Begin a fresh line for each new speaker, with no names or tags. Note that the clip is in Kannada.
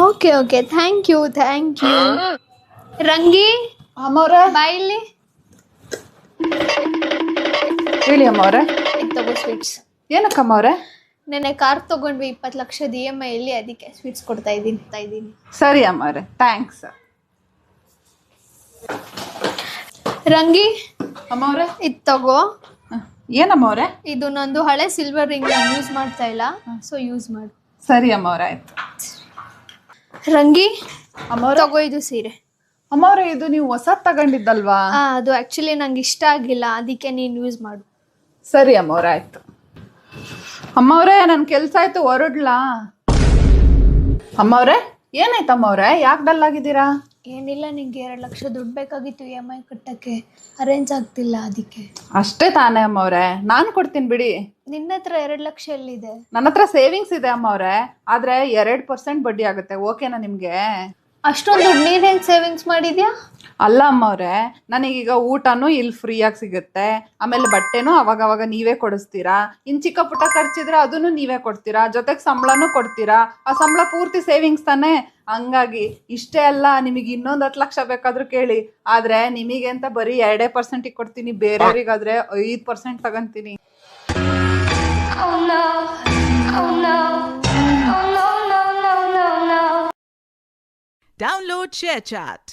Okay okay, thank you thank you. Rangi
ಅಮ್ಮವ್ರೆ
ಬಾಯಿಲಿ
ಹೇಳಿ ಅಮ್ಮವ್ರೆ.
ಇದು ತಗೋ ಸ್ವೀಟ್ಸ್.
ಏನಕ್ಕಮ್ಮವ್ರೆ?
ನೆನ್ನೆ ಕಾರ್ ತಗೊಂಡ್ವಿ 20 ಲಕ್ಷದ EMI ಅಲ್ಲಿ, ಅದಕ್ಕೆ ಸ್ವೀಟ್ಸ್ ಕೊಡ್ತಾ ಇದ್ದೀನಿ.
ಸರಿ ಅಮ್ಮವ್ರೆ, ಥ್ಯಾಂಕ್ಸ್.
ರಂಗಿ
ಅಮ್ಮವ್ರೆ
ಇದು ತಗೋ.
ಏನಮ್ಮವ್ರೆ?
ಇದು ನಂದು ಹಳೆ ಸಿಲ್ವರ್ ರಿಂಗ್, ನಾನು ಯೂಸ್ ಮಾಡ್ತಾ ಇಲ್ಲ, ಸೊ ಯೂಸ್ ಮಾಡು.
ಸರಿ ಅಮ್ಮವ್ರೆ, ಆಯ್ತು.
ರಂಗಿ
ಅಮ್ಮವ್ರೆ
ತಗೋ, ಇದು ಸೀರೆ.
ಅಮ್ಮವ್ರೆ ಇದು ನೀವು ಹೊಸದ್ ತಗೊಂಡಿದ್ದಲ್ವಾ?
ಅದು ಆಕ್ಚುಲಿ ನಂಗೆ ಇಷ್ಟ ಆಗಿಲ್ಲ, ಅದಕ್ಕೆ ನೀನು ಯೂಸ್ ಮಾಡು.
ಸರಿ ಅಮ್ಮವ್ರೆ, ಆಯ್ತು. ಅಮ್ಮವ್ರೆ ನನ್ ಕೆಲ್ಸ ಆಯ್ತು, ಹೊರಡ್ಲಾ? ಅಮ್ಮವ್ರೆ ಏನಾಯ್ತು ಅಮ್ಮವ್ರೆ, ಯಾಕೆ ಡಲ್ ಆಗಿದ್ದೀರಾ?
ಏನಿಲ್ಲ, ನಿಂಗೆ 2 ಲಕ್ಷ ದುಡ್ಡು ಬೇಕಾಗಿತ್ತು EMI ಕಟ್ಟಕ್ಕೆ, ಅರೇಂಜ್ ಆಗ್ತಿಲ್ಲ ಅದಕ್ಕೆ.
ಅಷ್ಟೇ ತಾನೇ ಅಮ್ಮವ್ರೆ, ನಾನು ಕೊಡ್ತೀನಿ ಬಿಡಿ.
ನಿನ್ನ ಹತ್ರ 2 ಲಕ್ಷ ಎಲ್ಲಿದೆ?
ನನ್ನ ಹತ್ರ ಸೇವಿಂಗ್ಸ್ ಇದೆ ಅಮ್ಮವ್ರೆ, ಆದ್ರೆ 2% ಬಡ್ಡಿ ಆಗುತ್ತೆ. ಓಕೆನಾ ನಿಮ್ಗೆ?
ಅಷ್ಟೊಂದು ದುಡ್ಡು ನೀನ್ ಹೆಂಗ್ ಸೇವಿಂಗ್ಸ್ ಮಾಡಿದ್ಯಾ?
ಅಲ್ಲ ಅಮ್ಮವ್ರೆ, ನನಗೀಗ ಊಟನೂ ಇಲ್ಲಿ ಫ್ರೀಯಾಗಿ ಸಿಗುತ್ತೆ, ಆಮೇಲೆ ಬಟ್ಟೆನೂ ಅವಾಗ ನೀವೇ ಕೊಡಿಸ್ತೀರಾ, ಇನ್ ಚಿಕ್ಕ ಪುಟ್ಟ ಖರ್ಚಿದ್ರೆ ಅದನ್ನು ನೀವೇ ಕೊಡ್ತೀರಾ, ಜೊತೆಗೆ ಸಂಬಳನೂ ಕೊಡ್ತೀರಾ. ಆ ಸಂಬಳ ಪೂರ್ತಿ ಸೇವಿಂಗ್ಸ್ ತಾನೇ. ಹಂಗಾಗಿ ಇಷ್ಟೇ ಅಲ್ಲ, ನಿಮಗೆ ಇನ್ನೊಂದು 10 ಲಕ್ಷ ಬೇಕಾದ್ರೂ ಕೇಳಿ, ಆದ್ರೆ ನಿಮಗೆ ಅಂತ ಬರೀ 2% ಕೊಡ್ತೀನಿ, ಬೇರೆಯವ್ರಿಗಾದ್ರೆ 5% ತಗೊಂತೀನಿ.
Download ShareChat.